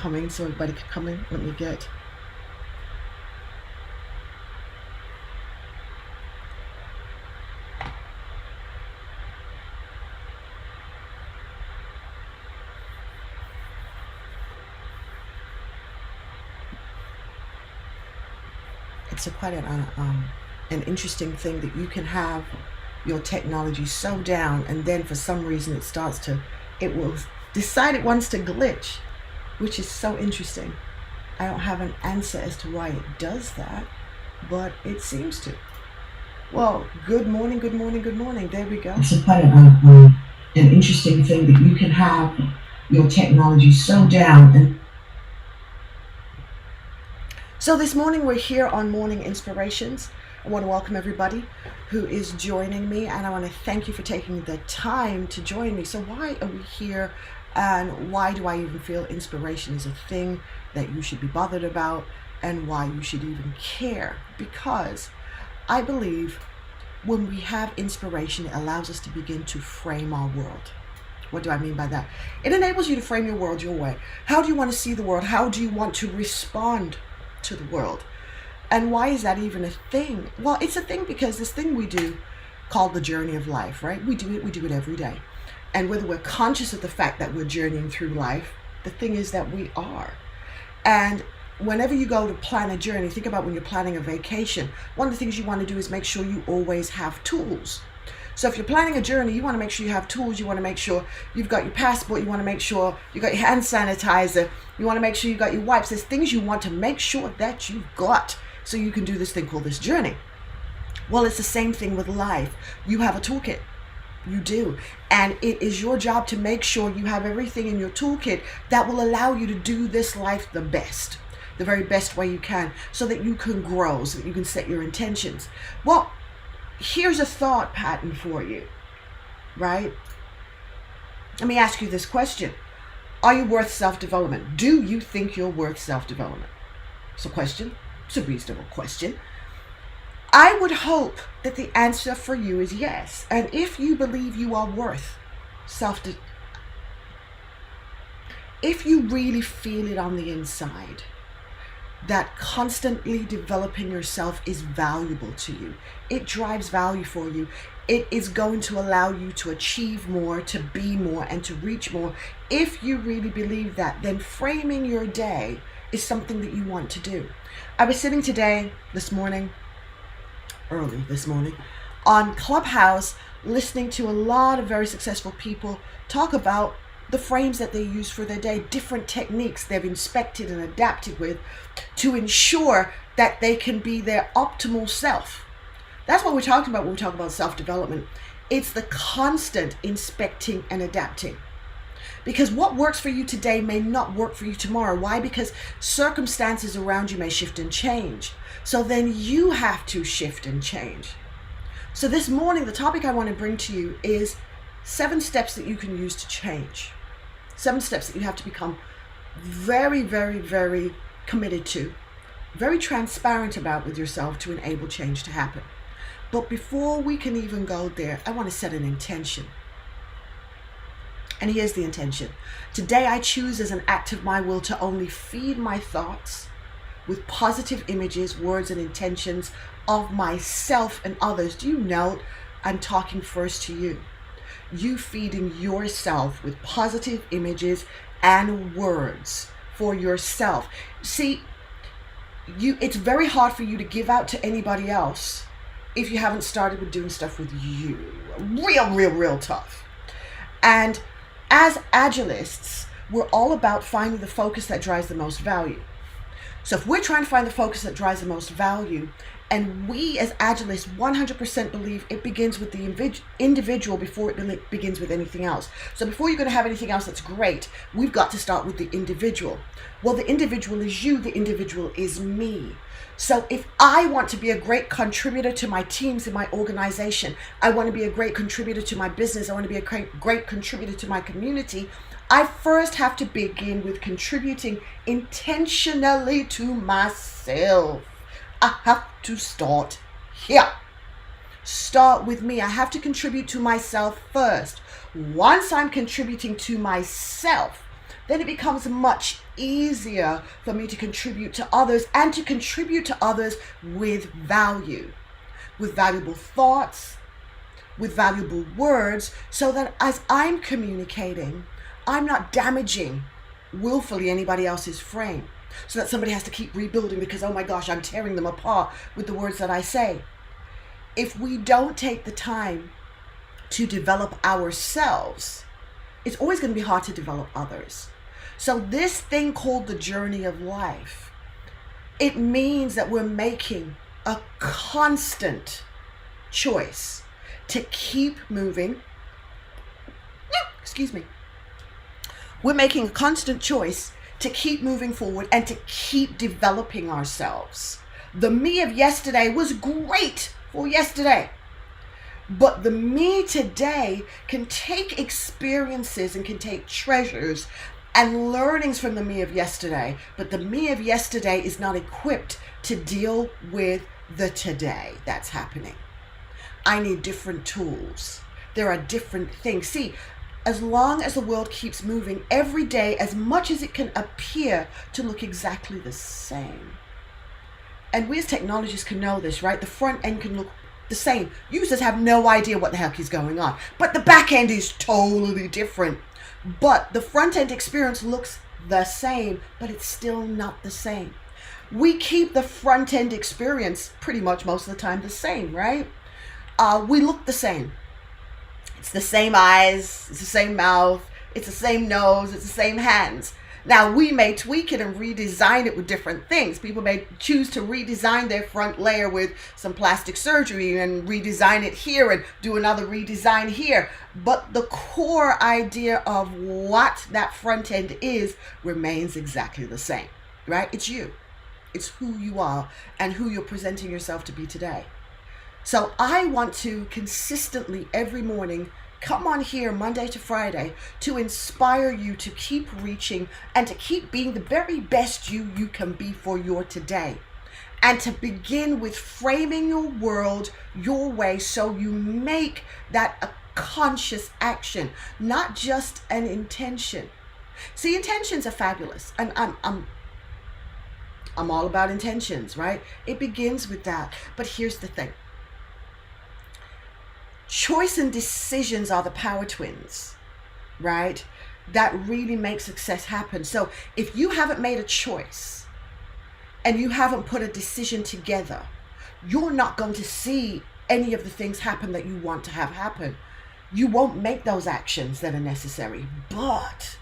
coming so everybody can come in. Let me get. It's quite an interesting thing that you can have your technology so down, and then for some reason it will decide it wants to glitch, which is so interesting. I don't have an answer as to why it does that, but it seems to. Well, good morning, good morning, good morning. There we go. It's quite an interesting thing that you can have your technology so down. And so this morning we're here on Morning Inspirations. I want to welcome everybody who is joining me, and I want to thank you for taking the time to join me. So why are we here, and why do I even feel inspiration is a thing that you should be bothered about, and why you should even care? Because I believe when we have inspiration, it allows us to begin to frame our world. What do I mean by that? It enables you to frame your world your way. How do you want to see the world? How do you want to respond to the world? And why is that even a thing? Well, it's a thing because this thing we do called the journey of life, right? We do it every day. And whether we're conscious of the fact that we're journeying through life, the thing is that we are. And whenever you go to plan a journey, think about when you're planning a vacation. One of the things you want to do is make sure you always have tools. So if you're planning a journey, you want to make sure you have tools. You want to make sure you've got your passport. You want to make sure you got your hand sanitizer. You want to make sure you got your wipes. There's things you want to make sure that you've got so you can do this thing called this journey. Well, it's the same thing with life. You have a toolkit. You do. And it is your job to make sure you have everything in your toolkit that will allow you to do this life the best, the very best way you can, so that you can grow, so that you can set your intentions. Well, here's a thought pattern for you, right? Let me ask you this question. Are you worth self-development? Do you think you're worth self-development? It's a question. It's a reasonable question. I would hope that the answer for you is yes. And if you believe you are worth if you really feel it on the inside, that constantly developing yourself is valuable to you, it drives value for you, it is going to allow you to achieve more, to be more, and to reach more. If you really believe that, then framing your day is something that you want to do. I was sitting early this morning, on Clubhouse, listening to a lot of very successful people talk about the frames that they use for their day, different techniques they've inspected and adapted with to ensure that they can be their optimal self. That's what we're talking about when we talk about self-development. It's the constant inspecting and adapting. Because what works for you today may not work for you tomorrow. Why? Because circumstances around you may shift and change. So then you have to shift and change. So this morning, the topic I want to bring to you is 7 steps that you can use to change. 7 steps that you have to become very, very, very committed to, very transparent about with yourself to enable change to happen. But before we can even go there, I want to set an intention. And here's the intention. Today I choose as an act of my will to only feed my thoughts with positive images, words, and intentions of myself and others. Do you know I'm talking first to you? You feeding yourself with positive images and words for yourself. See, it's very hard for you to give out to anybody else if you haven't started with doing stuff with you. Real tough. And as Agilists, we're all about finding the focus that drives the most value. So if we're trying to find the focus that drives the most value, and we as Agilists 100% believe it begins with the individual before it begins with anything else. So before you're going to have anything else that's great, we've got to start with the individual. Well, the individual is you, the individual is me. So if I want to be a great contributor to my teams in my organization, I want to be a great contributor to my business, I want to be a great contributor to my community, I first have to begin with contributing intentionally to myself. I have to start here. Start with me. I have to contribute to myself first. Once I'm contributing to myself, then it becomes much easier for me to contribute to others, and to contribute to others with value, with valuable thoughts, with valuable words, so that as I'm communicating, I'm not damaging willfully anybody else's frame, so that somebody has to keep rebuilding because, oh my gosh, I'm tearing them apart with the words that I say. If we don't take the time to develop ourselves, it's always going to be hard to develop others. So this thing called the journey of life, it means that we're making a constant choice to keep moving. Excuse me. We're making a constant choice to keep moving forward and to keep developing ourselves. The me of yesterday was great for yesterday, but the me today can take experiences and can take treasures and learnings from the me of yesterday, but the me of yesterday is not equipped to deal with the today that's happening. I need different tools. There are different things. See, as long as the world keeps moving every day, as much as it can appear to look exactly the same, and we as technologists can know this, right? The front end can look the same. Users have no idea what the heck is going on, but the back end is totally different. But the front end experience looks the same, but it's still not the same. We keep the front end experience pretty much most of the time the same, right? We look the same. It's the same eyes, it's the same mouth, it's the same nose, it's the same hands. Now, we may tweak it and redesign it with different things. People may choose to redesign their front layer with some plastic surgery and redesign it here and do another redesign here. But the core idea of what that front end is remains exactly the same, right? It's you. It's who you are and who you're presenting yourself to be today. So I want to consistently every morning come on here Monday to Friday to inspire you to keep reaching and to keep being the very best you can be for your today. And to begin with framing your world your way, so you make that a conscious action, not just an intention. See, intentions are fabulous, and I'm all about intentions, right? It begins with that. But here's the thing. Choice and decisions are the power twins, right? That really make success happen. So if you haven't made a choice and you haven't put a decision together, you're not going to see any of the things happen that you want to have happen. You won't make those actions that are necessary. But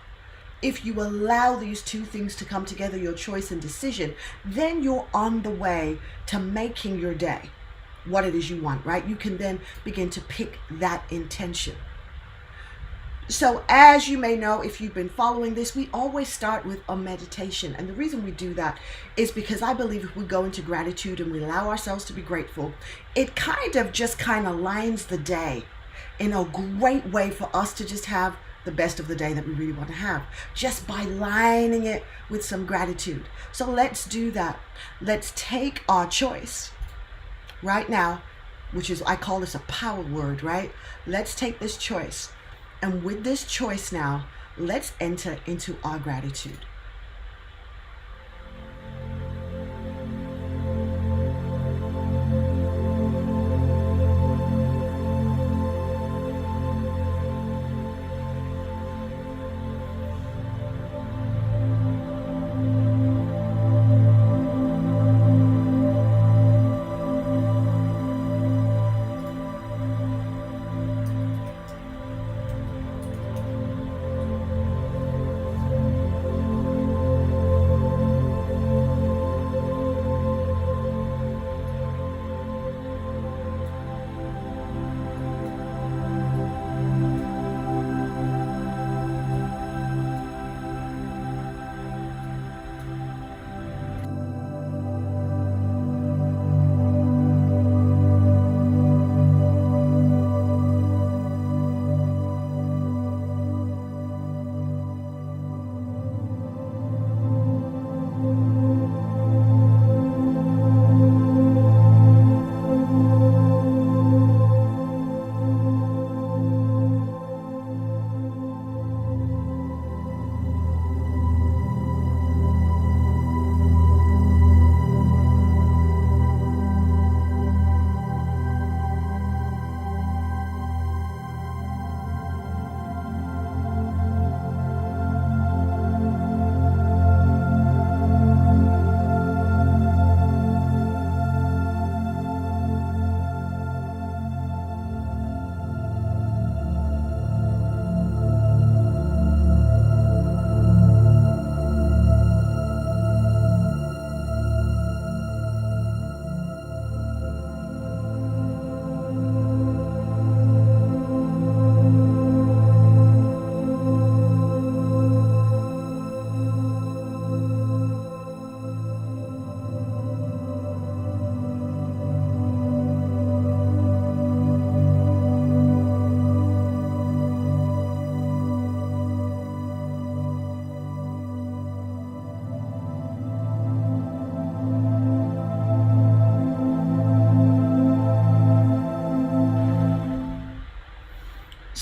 if you allow these two things to come together, your choice and decision, then you're on the way to making your day what it is you want, right? You can then begin to pick that intention. So as you may know, if you've been following this, we always start with a meditation. And the reason we do that is because I believe if we go into gratitude and we allow ourselves to be grateful, it kind of lines the day in a great way for us to just have the best of the day that we really want to have, just by lining it with some gratitude. So let's do that. Let's take our choice right now, which is, I call this a power word, right? Let's take this choice. And with this choice now, let's enter into our gratitude.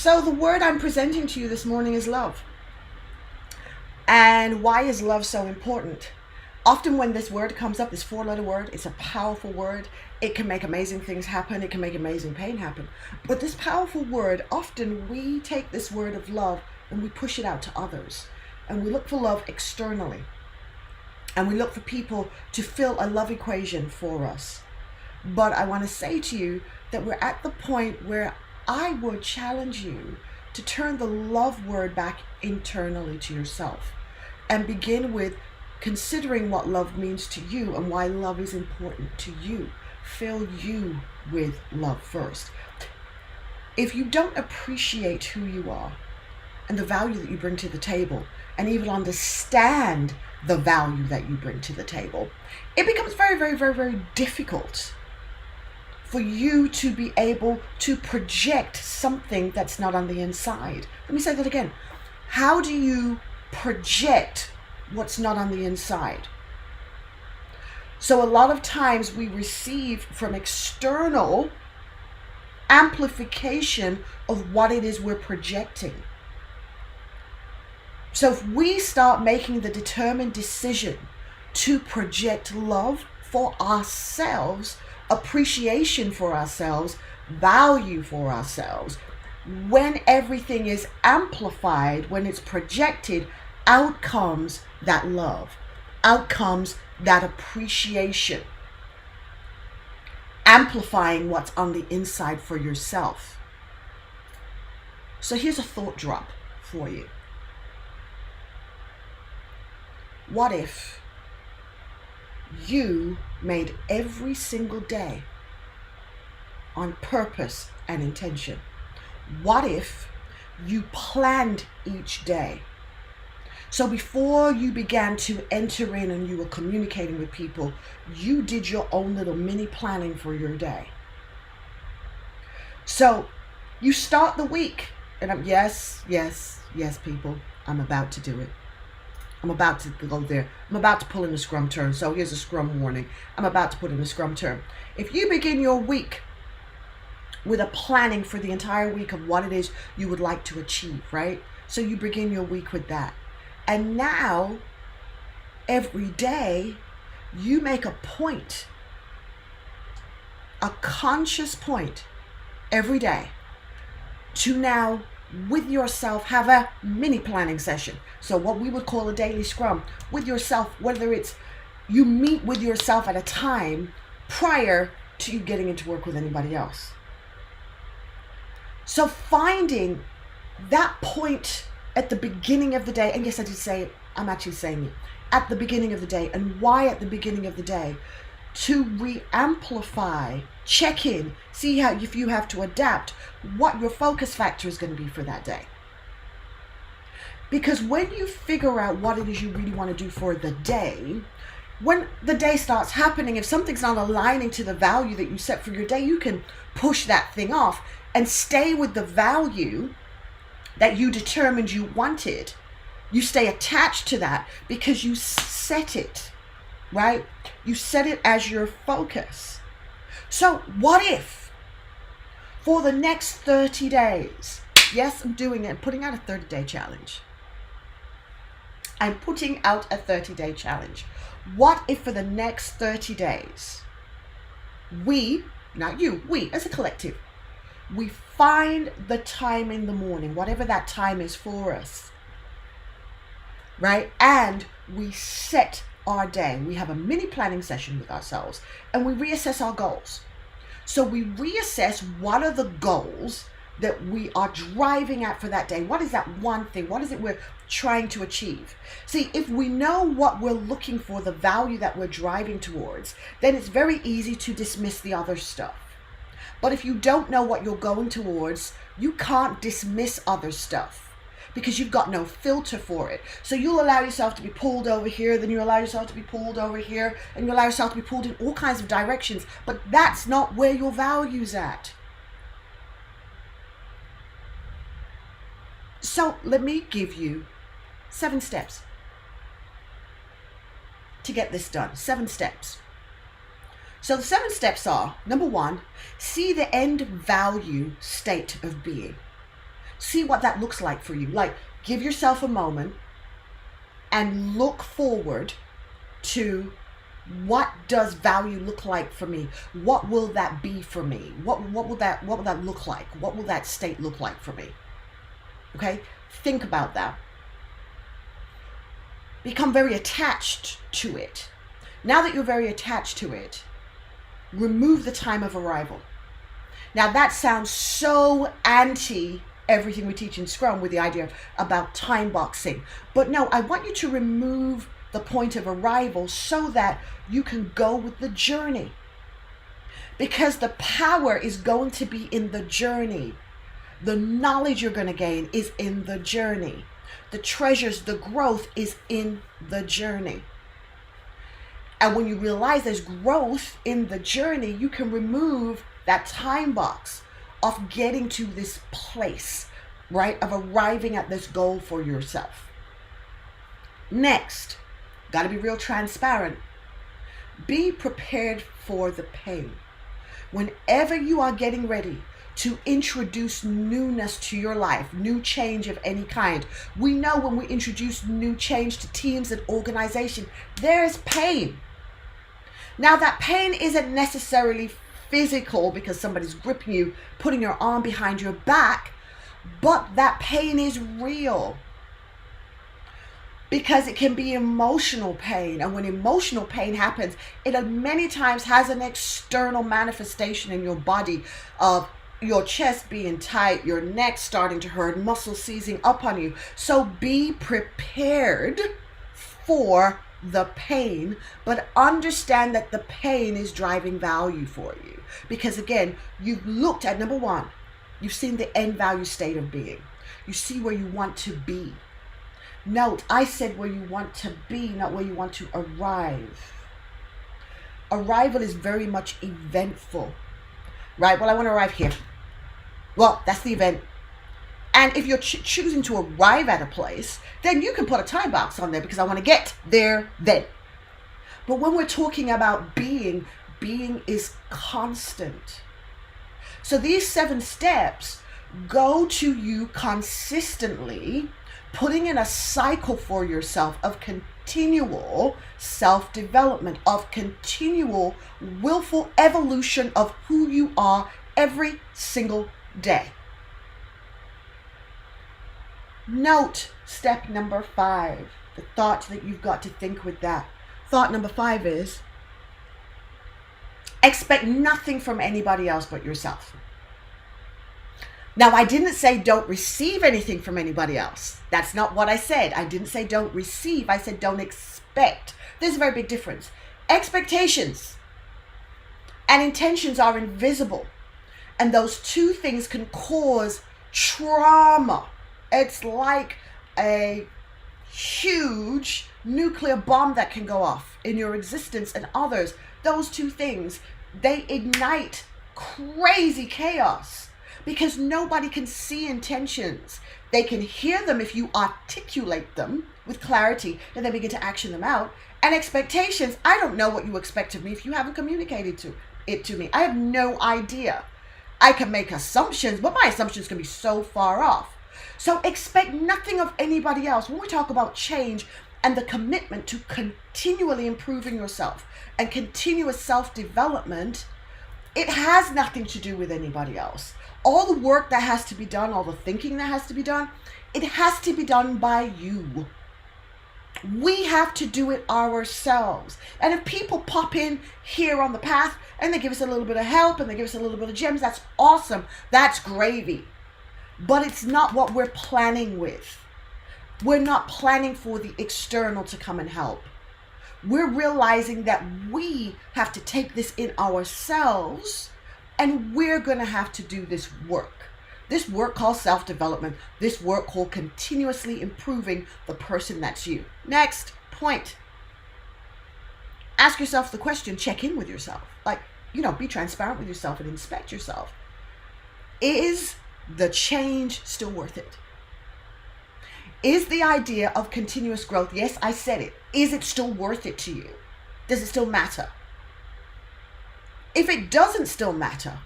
So the word I'm presenting to you this morning is love. And why is love so important? Often when this word comes up, this 4-letter word, it's a powerful word. It can make amazing things happen. It can make amazing pain happen. But this powerful word, often we take this word of love and we push it out to others. And we look for love externally. And we look for people to fill a love equation for us. But I want to say to you that we're at the point where I would challenge you to turn the love word back internally to yourself and begin with considering what love means to you and why love is important to you. Fill you with love first. If you don't appreciate who you are and the value that you bring to the table, and even understand the value that you bring to the table, it becomes very, very, very, very difficult for you to be able to project something that's not on the inside. Let me say that again. How do you project what's not on the inside? So a lot of times we receive from external amplification of what it is we're projecting. So if we start making the determined decision to project love for ourselves, appreciation for ourselves, value for ourselves, when everything is amplified, when it's projected, out comes that love, out comes that appreciation, amplifying what's on the inside for yourself. So here's a thought drop for you. What if you made every single day on purpose and intention? What if you planned each day? So before you began to enter in and you were communicating with people, you did your own little mini planning for your day. So you start the week, and yes, people, I'm about to do it. I'm about to go there. I'm about to pull in a scrum term. So here's a scrum warning. I'm about to put in a scrum term. If you begin your week with a planning for the entire week of what it is you would like to achieve, right? So you begin your week with that. And now, every day, you make a point, a conscious point every day to now with yourself have a mini planning session. So what we would call a daily scrum with yourself, whether it's you meet with yourself at a time prior to you getting into work with anybody else. So finding that point at the beginning of the day, and yes, I did say it, I'm actually saying it, at the beginning of the day. And why at the beginning of the day? To re-amplify, check in, see how, if you have to adapt, what your focus factor is going to be for that day. Because when you figure out what it is you really want to do for the day, when the day starts happening, if something's not aligning to the value that you set for your day, you can push that thing off and stay with the value that you determined you wanted. You stay attached to that because you set it, right? You set it as your focus. So what if for the next 30 days, yes, I'm doing it, I'm putting out a 30-day challenge. I'm putting out a 30-day challenge. What if for the next 30 days, we, not you, we as a collective, we find the time in the morning, whatever that time is for us, right? And we set our day. We have a mini planning session with ourselves and we reassess our goals. So we reassess what are the goals that we are driving at for that day. What is that one thing? What is it we're trying to achieve? See, if we know what we're looking for, the value that we're driving towards, then it's very easy to dismiss the other stuff. But if you don't know what you're going towards, you can't dismiss other stuff because you've got no filter for it. So you'll allow yourself to be pulled over here, then you allow yourself to be pulled over here, and you allow yourself to be pulled in all kinds of directions. But that's not where your value's at. So let me give you 7 steps to get this done. 7 steps. So the 7 steps are, number 1, see the end value state of being. See what that looks like for you. Like, give yourself a moment and look forward to, what does value look like for me? What will that be for me? What will that look like? What will that state look like for me? Okay? Think about that. Become very attached to it. Now that you're very attached to it, remove the time of arrival. Now that sounds so anti everything we teach in Scrum with the idea about time boxing. But no, I want you to remove the point of arrival so that you can go with the journey. Because the power is going to be in the journey. The knowledge you're going to gain is in the journey. The treasures, the growth is in the journey. And when you realize there's growth in the journey, you can remove that time box of getting to this place, right? Of arriving at this goal for yourself. Next, got to be real transparent. Be prepared for the pain. Whenever you are getting ready to introduce newness to your life, new change of any kind, we know when we introduce new change to teams and organization, there is pain. Now that pain isn't necessarily physical because somebody's gripping you, putting your arm behind your back, but that pain is real. Because it can be emotional pain. And when emotional pain happens, it many times has an external manifestation in your body of your chest being tight, your neck starting to hurt, muscles seizing up on you. So be prepared for the pain, but understand that the pain is driving value for you. Because again, you've looked at, number one, you've seen the end value state of being. You see where you want to be. Note, I said where you want to be, not where you want to arrive. Arrival is very much eventful, right? Well, I want to arrive here. Well, that's the event. And if you're choosing to arrive at a place, then you can put a time box on there because I want to get there then. But when we're talking about being is constant. So these 7 steps go to you consistently putting in a cycle for yourself of continual self-development, of continual willful evolution of who you are every single day. Note step number 5, the thought that you've got to think with that. Thought number 5 is, expect nothing from anybody else but yourself. Now, I didn't say don't receive anything from anybody else. That's not what I said. I didn't say don't receive. I said don't expect. There's a very big difference. Expectations and intentions are invisible. And those two things can cause trauma. It's like a huge nuclear bomb that can go off in your existence and others. Those two things, they ignite crazy chaos. Because nobody can see intentions. They can hear them if you articulate them with clarity and then begin to action them out. And expectations, I don't know what you expect of me if you haven't communicated it to me. I have no idea. I can make assumptions, but my assumptions can be so far off. So expect nothing of anybody else. When we talk about change and the commitment to continually improving yourself and continuous self-development, it has nothing to do with anybody else. All the work that has to be done, all the thinking that has to be done, it has to be done by you. We have to do it ourselves. And if people pop in here on the path and they give us a little bit of help and they give us a little bit of gems, that's awesome. That's gravy. But it's not what we're planning with. We're not planning for the external to come and help. We're realizing that we have to take this in ourselves. And we're going to have to do this work. This work called self-development. This work called continuously improving the person that's you. Next point. Ask yourself the question, check in with yourself. Like, be transparent with yourself and inspect yourself. Is the change still worth it? Is the idea of continuous growth, yes, I said it. Is it still worth it to you? Does it still matter? If it doesn't still matter,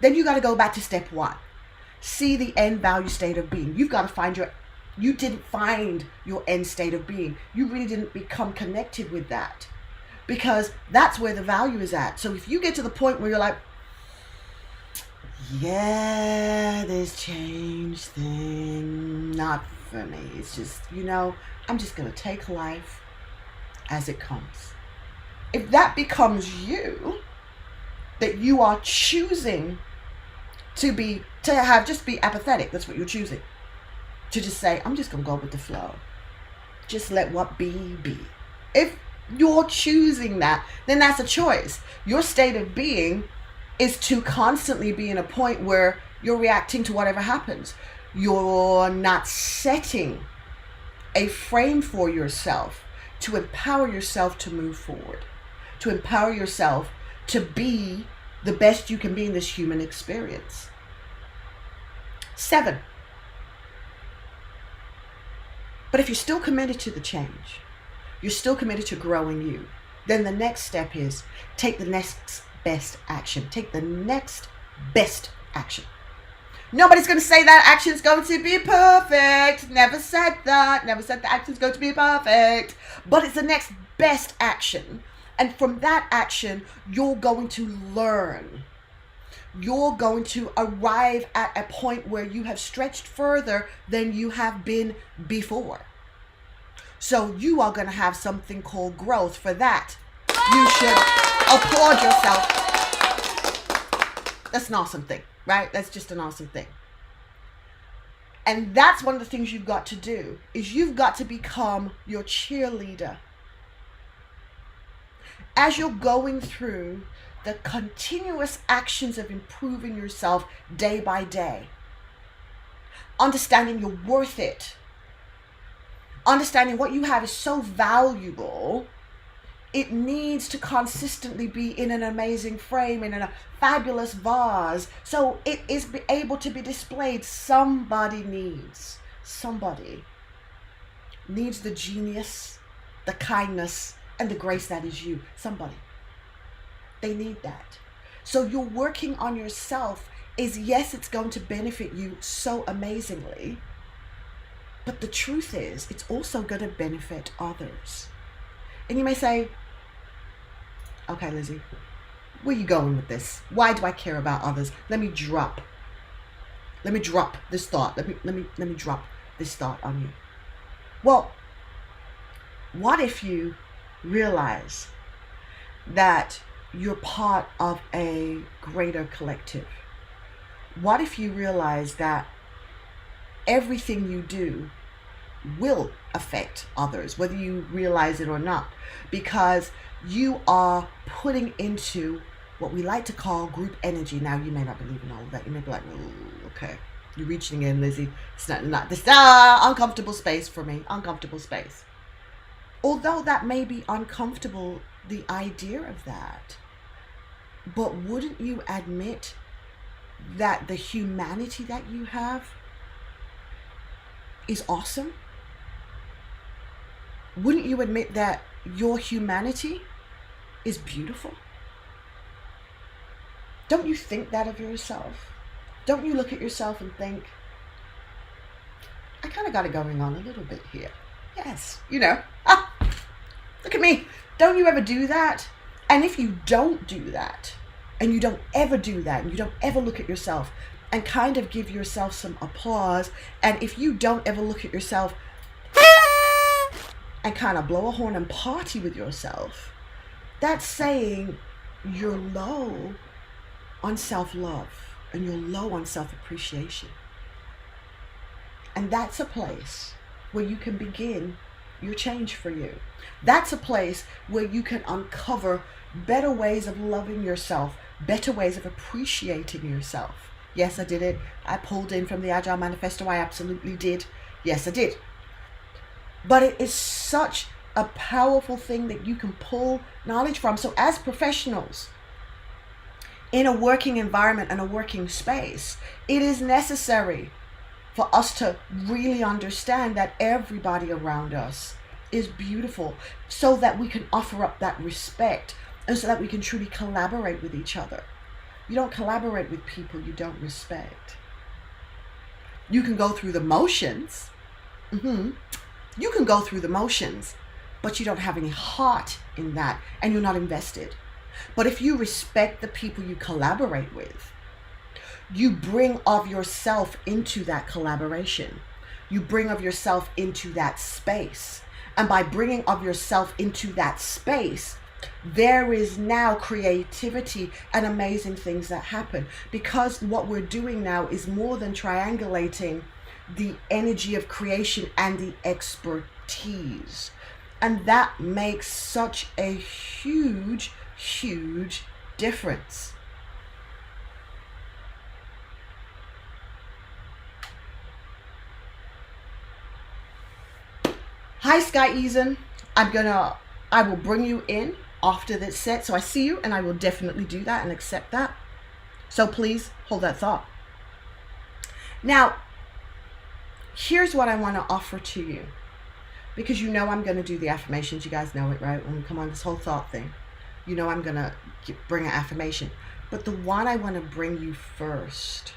then you got to go back to step 1. see the end value state of being. You've got to find you didn't find your end state of being. You really didn't become connected with that, because that's where the value is at. So if you get to the point where you're like, yeah, this change thing, not for me. It's just, I'm just going to take life as it comes. If that becomes you, that you are choosing to be apathetic, that's what you're choosing. To just say, I'm just going to go with the flow. Just let what be. If you're choosing that, then that's a choice. Your state of being is to constantly be in a point where you're reacting to whatever happens. You're not setting a frame for yourself to empower yourself to move forward, to empower yourself to be the best you can be in this human experience. 7. But if you're still committed to the change, you're still committed to growing you, then the next step is take the next best action. Take the next best action. Nobody's going to say that action's going to be perfect. Never said that. Never said the action's going to be perfect. But it's the next best action. And from that action, you're going to learn. You're going to arrive at a point where you have stretched further than you have been before. So you are going to have something called growth. For that, you should applaud yourself. That's an awesome thing, right? That's just an awesome thing. And that's one of the things you've got to do, is you've got to become your cheerleader. As you're going through the continuous actions of improving yourself day by day, understanding you're worth it, understanding what you have is so valuable, it needs to consistently be in an amazing frame and in a fabulous vase, so it is able to be displayed. Somebody needs the genius, the kindness, and the grace that is you. Somebody. They need that. So you're working on yourself is, yes, it's going to benefit you so amazingly, but the truth is, it's also going to benefit others. And you may say, okay, Lizzie, where are you going with this? Why do I care about others? Let me drop this thought. Let me drop this thought on you. Well, what if you realize that you're part of a greater collective? What if you realize that everything you do will affect others, whether you realize it or not, because you are putting into what we like to call group energy. Now, you may not believe in all of that. You may be like, oh, okay, you're reaching in, Lizzie. It's not this uncomfortable space for me. Uncomfortable space. Although that may be uncomfortable, the idea of that, but wouldn't you admit that the humanity that you have is awesome? Wouldn't you admit that your humanity is beautiful? Don't you think that of yourself? Don't you look at yourself and think, I kind of got it going on a little bit here. Yes, look at me. Don't you ever do that? And if you don't do that, and you don't ever do that, and you don't ever look at yourself and kind of give yourself some applause, and if you don't ever look at yourself and kind of blow a horn and party with yourself, that's saying you're low on self-love and you're low on self-appreciation. And that's a place where you can begin your change for you. That's a place where you can uncover better ways of loving yourself, better ways of appreciating yourself. Yes, I did it. I pulled in from the Agile Manifesto. I absolutely did. Yes, I did. But it is such a powerful thing that you can pull knowledge from. So as professionals in a working environment and a working space, it is necessary for us to really understand that everybody around us is beautiful, so that we can offer up that respect, and so that we can truly collaborate with each other. You don't collaborate with people you don't respect. You can go through the motions. You can go through the motions, but you don't have any heart in that, and you're not invested. But if you respect the people you collaborate with, you bring of yourself into that collaboration. You bring of yourself into that space. And by bringing of yourself into that space, there is now creativity and amazing things that happen. Because what we're doing now is more than triangulating the energy of creation and the expertise. And that makes such a huge, huge difference. Hi, Sky Eason. I will bring you in after this set. So I see you, and I will definitely do that and accept that. So please hold that thought. Now, here's what I want to offer to you, because you know I'm going to do the affirmations. You guys know it, right? When we come on this whole thought thing, you know I'm going to bring an affirmation. But the one I want to bring you first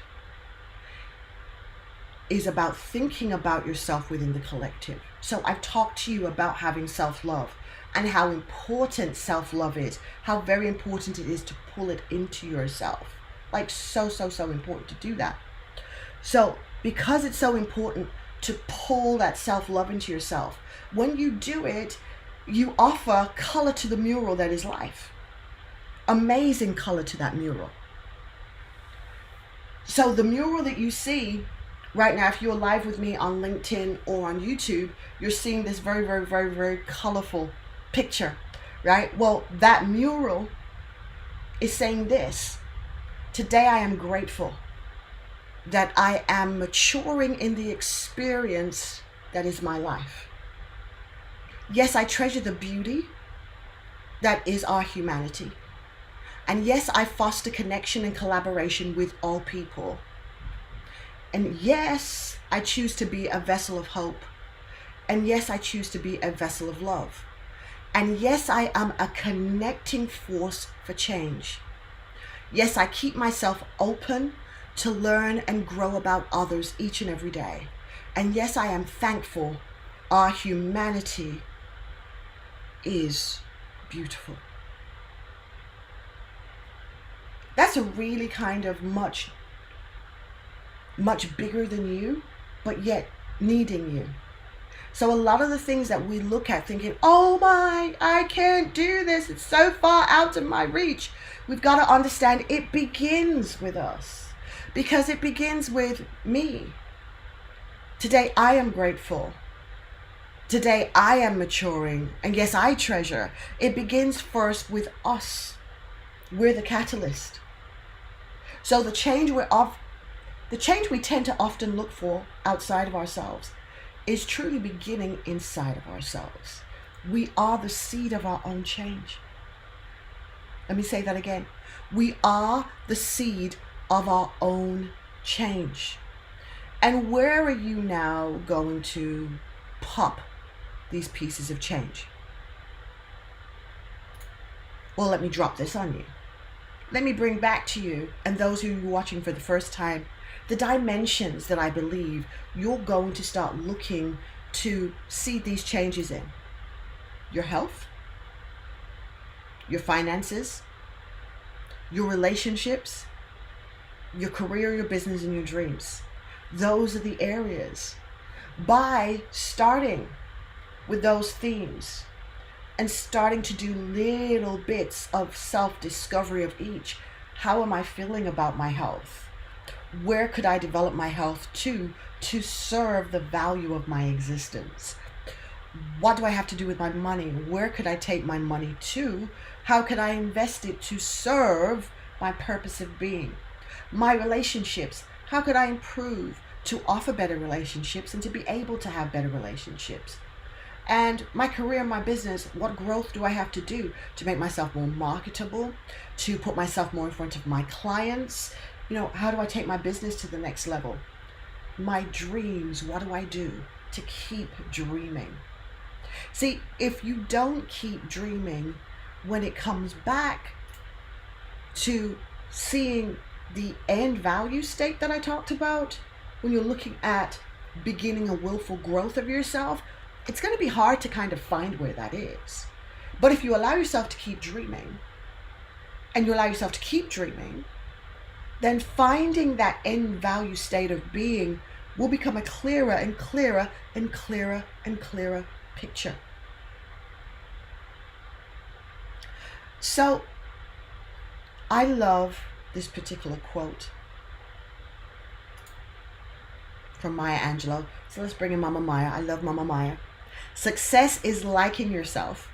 is about thinking about yourself within the collective. So I've talked to you about having self-love and how important self-love is, how very important it is to pull it into yourself. Like so important to do that. So because it's so important to pull that self-love into yourself, when you do it, you offer color to the mural that is life. Amazing color to that mural. So the mural that you see right now, if you're live with me on LinkedIn or on YouTube, you're seeing this very colorful picture, right? Well, that mural is saying this: today I am grateful that I am maturing in the experience that is my life. Yes, I treasure the beauty that is our humanity. And yes, I foster connection and collaboration with all people. And yes, I choose to be a vessel of hope. And yes, I choose to be a vessel of love. And yes, I am a connecting force for change. Yes, I keep myself open to learn and grow about others each and every day. And yes, I am thankful our humanity is beautiful. That's a really kind of much bigger than you, but yet needing you. So a lot of the things that we look at thinking, oh my, I can't do this, it's so far out of my reach. We've got to understand it begins with us, because it begins with me. Today I am grateful. Today I am maturing, and yes, I treasure. It begins first with us. We're the catalyst. So the change we tend to often look for outside of ourselves is truly beginning inside of ourselves. We are the seed of our own change. Let me say that again. We are the seed of our own change. And where are you now going to pop these pieces of change? Well, let me drop this on you. Let me bring back to you, and those who are watching for the first time, the dimensions that I believe you're going to start looking to see these changes in. Your health, your finances, your relationships, your career, your business, and your dreams. Those are the areas. By starting with those themes and starting to do little bits of self-discovery of each. How am I feeling about my health? Where could I develop my health to serve the value of my existence? What do I have to do with my money? Where could I take my money to? How could I invest it to serve my purpose of being? My relationships, how could I improve to offer better relationships and to be able to have better relationships? And my career, my business, what growth do I have to do to make myself more marketable, to put myself more in front of my clients? You know, how do I take my business to the next level? My dreams, what do I do to keep dreaming? See, if you don't keep dreaming, when it comes back to seeing the end value state that I talked about, when you're looking at beginning a willful growth of yourself, it's going to be hard to kind of find where that is. But if you allow yourself to keep dreaming, and you allow yourself to keep dreaming, then finding that end value state of being will become a clearer and clearer and clearer and clearer picture. So I love this particular quote from Maya Angelou. So let's bring in Mama Maya. I love Mama Maya. Success is liking yourself,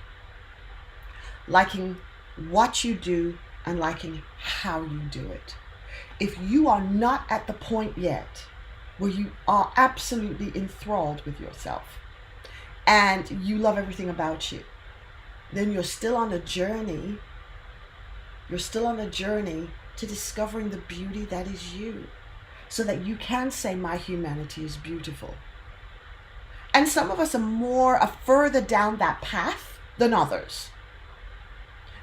liking what you do, and liking how you do it. If you are not at the point yet where you are absolutely enthralled with yourself and you love everything about you, then you're still on a journey. You're still on a journey to discovering the beauty that is you, so that you can say my humanity is beautiful. And some of us are further down that path than others.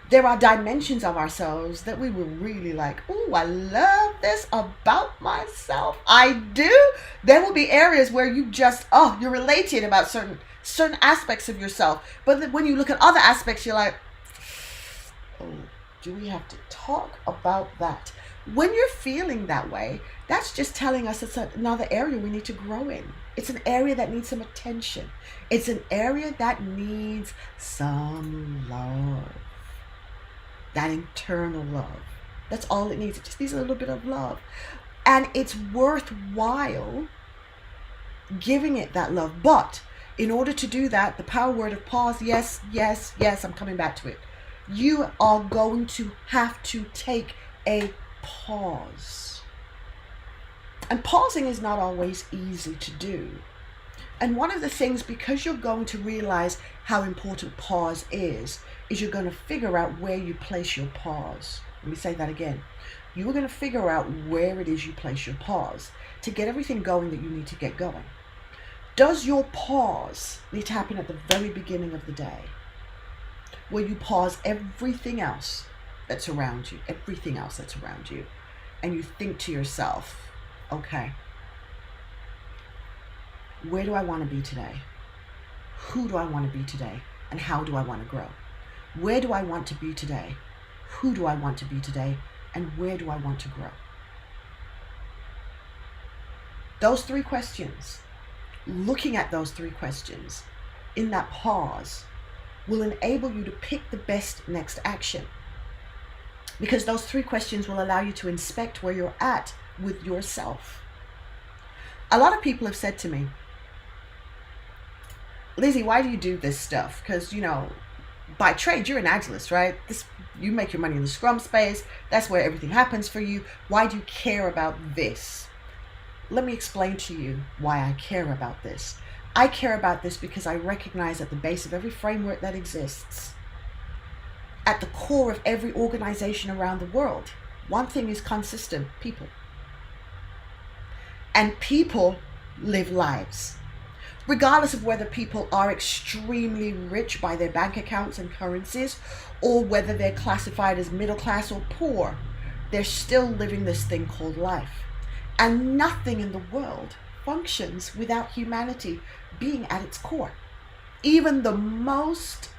There are dimensions of ourselves that we were really like, oh, I love this about myself. I do. There will be areas where you just, you're related about certain aspects of yourself. But when you look at other aspects, you're like, oh, do we have to talk about that? When you're feeling that way, that's just telling us it's another area we need to grow in. It's an area that needs some attention. It's an area that needs some love. That internal love. That's all it needs. It just needs a little bit of love. And it's worthwhile giving it that love. But in order to do that, the power word of pause, yes, I'm coming back to it. You are going to have to take a pause. And pausing is not always easy to do. And one of the things, because you're going to realize how important pause is you're going to figure out where you place your pause. Let me say that again. You are going to figure out where it is you place your pause to get everything going that you need to get going. Does your pause need to happen at the very beginning of the day, where you pause everything else that's around you, and you think to yourself, okay, where do I want to be today? Who do I want to be today? And how do I want to grow? Where do I want to be today? Who do I want to be today? And where do I want to grow? Those three questions, looking at those three questions in that pause, will enable you to pick the best next action. Because those three questions will allow you to inspect where you're at with yourself. A lot of people have said to me, Lizzie, why do you do this stuff? Because, by trade, you're an agilist, right? You make your money in the Scrum space. That's where everything happens for you. Why do you care about this? Let me explain to you why I care about this. I care about this because I recognize at the base of every framework that exists, at the core of every organization around the world, one thing is consistent: people. And people live lives. Regardless of whether people are extremely rich by their bank accounts and currencies, or whether they're classified as middle class or poor, they're still living this thing called life. And nothing in the world functions without humanity being at its core. Even the most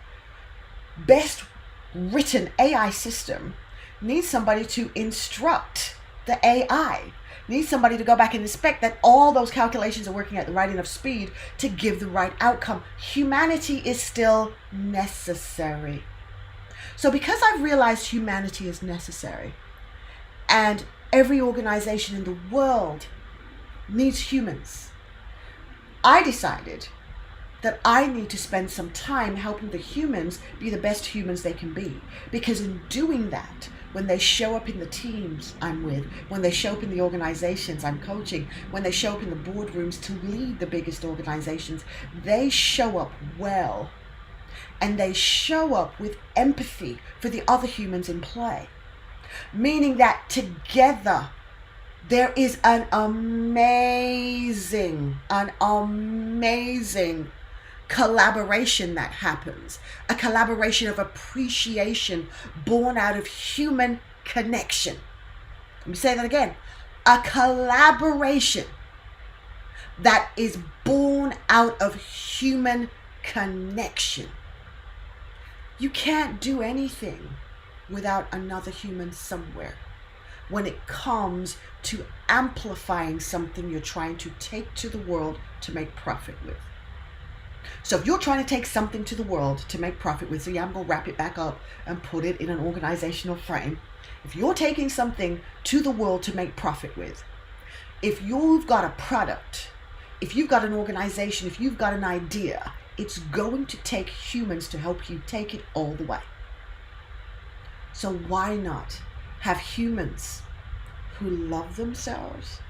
best written AI system needs somebody to instruct the AI. Needs somebody to go back and inspect that all those calculations are working at the right enough speed to give the right outcome. Humanity is still necessary. So because I've realized humanity is necessary, and every organization in the world needs humans, I decided that I need to spend some time helping the humans be the best humans they can be. Because in doing that, when they show up in the teams I'm with, when they show up in the organizations I'm coaching, when they show up in the boardrooms to lead the biggest organizations, they show up well. And they show up with empathy for the other humans in play. Meaning that together, there is an amazing collaboration that happens. A collaboration of appreciation born out of human connection. Let me say that again. A collaboration that is born out of human connection. You can't do anything without another human somewhere when it comes to amplifying something you're trying to take to the world to make profit with. So if you're trying to take something to the world to make profit with, so yeah, I'm going to wrap it back up and put it in an organizational frame. If you're taking something to the world to make profit with, if you've got a product, if you've got an organization, if you've got an idea, it's going to take humans to help you take it all the way. So why not have humans who love themselves,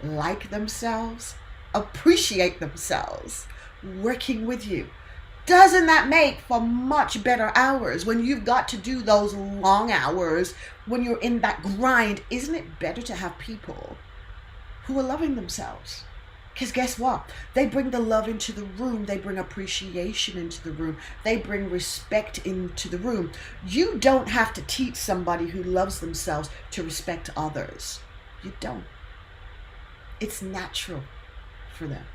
like themselves, appreciate themselves, working with you? Doesn't that make for much better hours when you've got to do those long hours, when you're in that grind? Isn't it better to have people who are loving themselves? Because guess what? They bring the love into the room. They bring appreciation into the room. They bring respect into the room. You don't have to teach somebody who loves themselves to respect others. You don't. It's natural for them,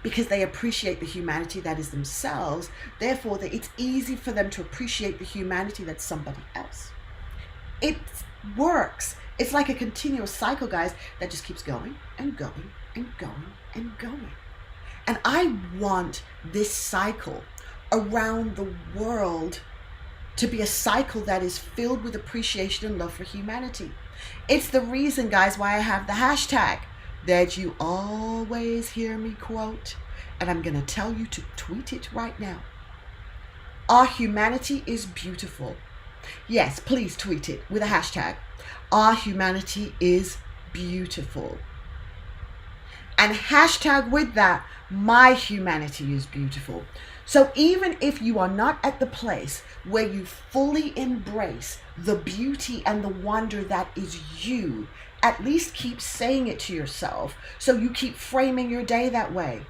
because they appreciate the humanity that is themselves. Therefore, it's easy for them to appreciate the humanity that's somebody else. It works. It's like a continuous cycle, guys, that just keeps going and going and going and going. And I want this cycle around the world to be a cycle that is filled with appreciation and love for humanity. It's the reason, guys, why I have the hashtag that you always hear me quote, and I'm going to tell you to tweet it right now. Our humanity is beautiful. Yes, please tweet it with a hashtag. Our humanity is beautiful. And hashtag with that, my humanity is beautiful. So even if you are not at the place where you fully embrace the beauty and the wonder that is you, at least keep saying it to yourself, so you keep framing your day that way.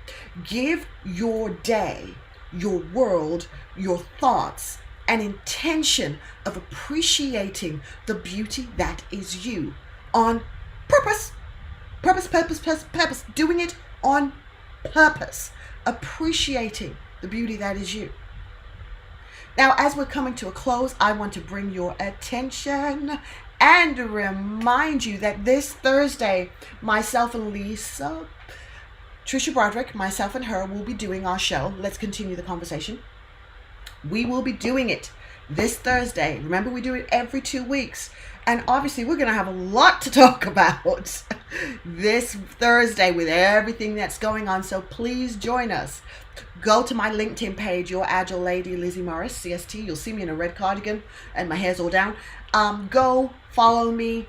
Give your day, your world, your thoughts an intention of appreciating the beauty that is you on purpose. Purpose. Doing it on purpose. Appreciating the beauty that is you. Now, as we're coming to a close, I want to bring your attention and remind you that this Thursday, myself and Lisa, Trisha Broderick, myself and her will be doing our show. Let's continue the conversation. We will be doing it this Thursday. Remember, we do it every 2 weeks. And obviously, we're going to have a lot to talk about this Thursday with everything that's going on. So please join us. Go to my LinkedIn page, Your Agile Lady, Lizzie Morris, CST. You'll see me in a red cardigan and my hair's all down. Go follow me,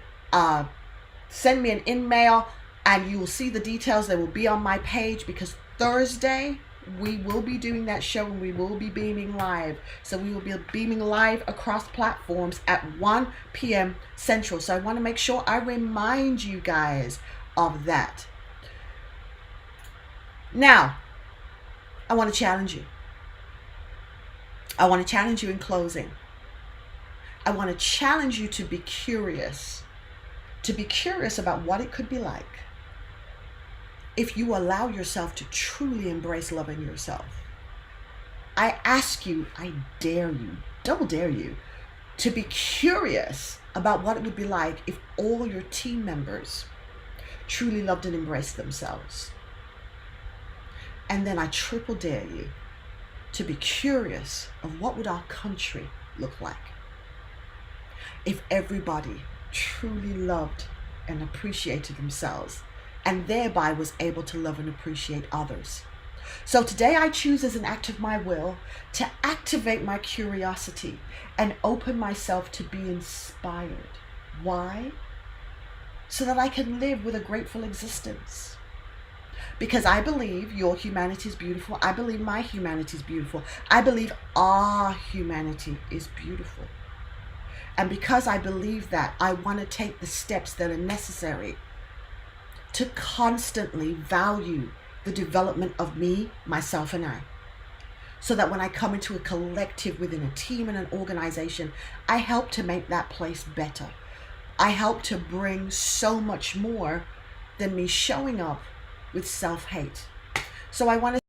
send me an email, and you will see the details. They will be on my page, because Thursday we will be doing that show and we will be beaming live. So we will be beaming live across platforms at 1 p.m. Central. So I want to make sure I remind you guys of that. Now, I want to challenge you. I want to challenge you in closing. I want to challenge you to be curious about what it could be like if you allow yourself to truly embrace loving yourself. I ask you, I dare you, double dare you, to be curious about what it would be like if all your team members truly loved and embraced themselves. And then I triple dare you to be curious of what would our country look like if everybody truly loved and appreciated themselves, and thereby was able to love and appreciate others. So today I choose, as an act of my will, to activate my curiosity and open myself to be inspired. Why? So that I can live with a grateful existence. Because I believe your humanity is beautiful. I believe my humanity is beautiful. I believe our humanity is beautiful. And because I believe that, I want to take the steps that are necessary to constantly value the development of me, myself, and I. So that when I come into a collective within a team and an organization, I help to make that place better. I help to bring so much more than me showing up with self-hate. So I want to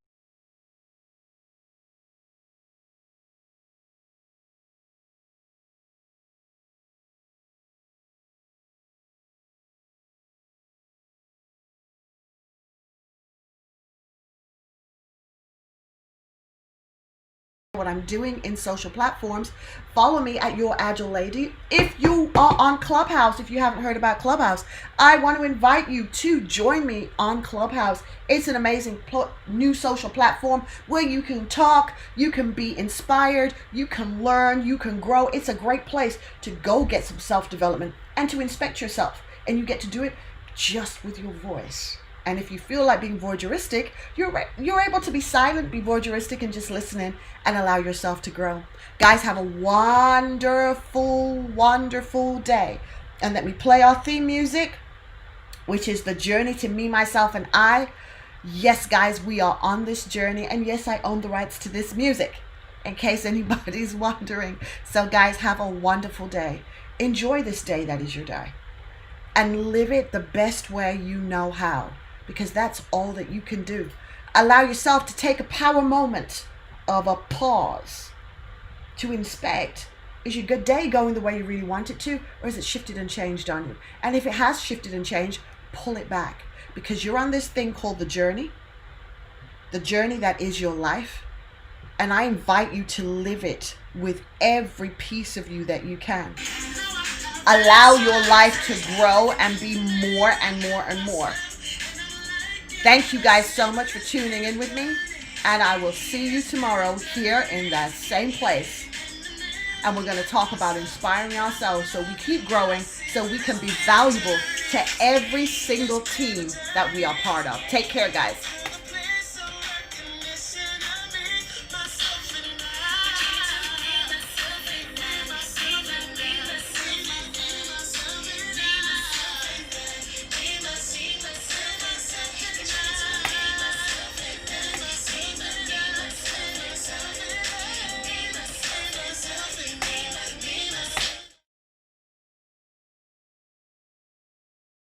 what I'm doing in social platforms. Follow me at Your Agile Lady. If you are on Clubhouse, if you haven't heard about Clubhouse, I want to invite you to join me on Clubhouse. It's an amazing new social platform where you can talk, you can be inspired, you can learn, you can grow. It's a great place to go get some self-development and to inspect yourself. And you get to do it just with your voice. And if you feel like being voyeuristic, you're able to be silent, be voyeuristic, and just listen in and allow yourself to grow. Guys, have a wonderful, wonderful day. And let me play our theme music, which is The Journey to Me, Myself, and I. Yes, guys, we are on this journey. And yes, I own the rights to this music, in case anybody's wondering. So, guys, have a wonderful day. Enjoy this day that is your day. And live it the best way you know how. Because that's all that you can do. Allow yourself to take a power moment of a pause to inspect. Is your good day going the way you really want it to? Or has it shifted and changed on you? And if it has shifted and changed, pull it back. Because you're on this thing called the journey that is your life. And I invite you to live it with every piece of you that you can. Allow your life to grow and be more and more and more. Thank you guys so much for tuning in with me. And I will see you tomorrow here in that same place. And we're going to talk about inspiring ourselves so we keep growing, so we can be valuable to every single team that we are part of. Take care, guys.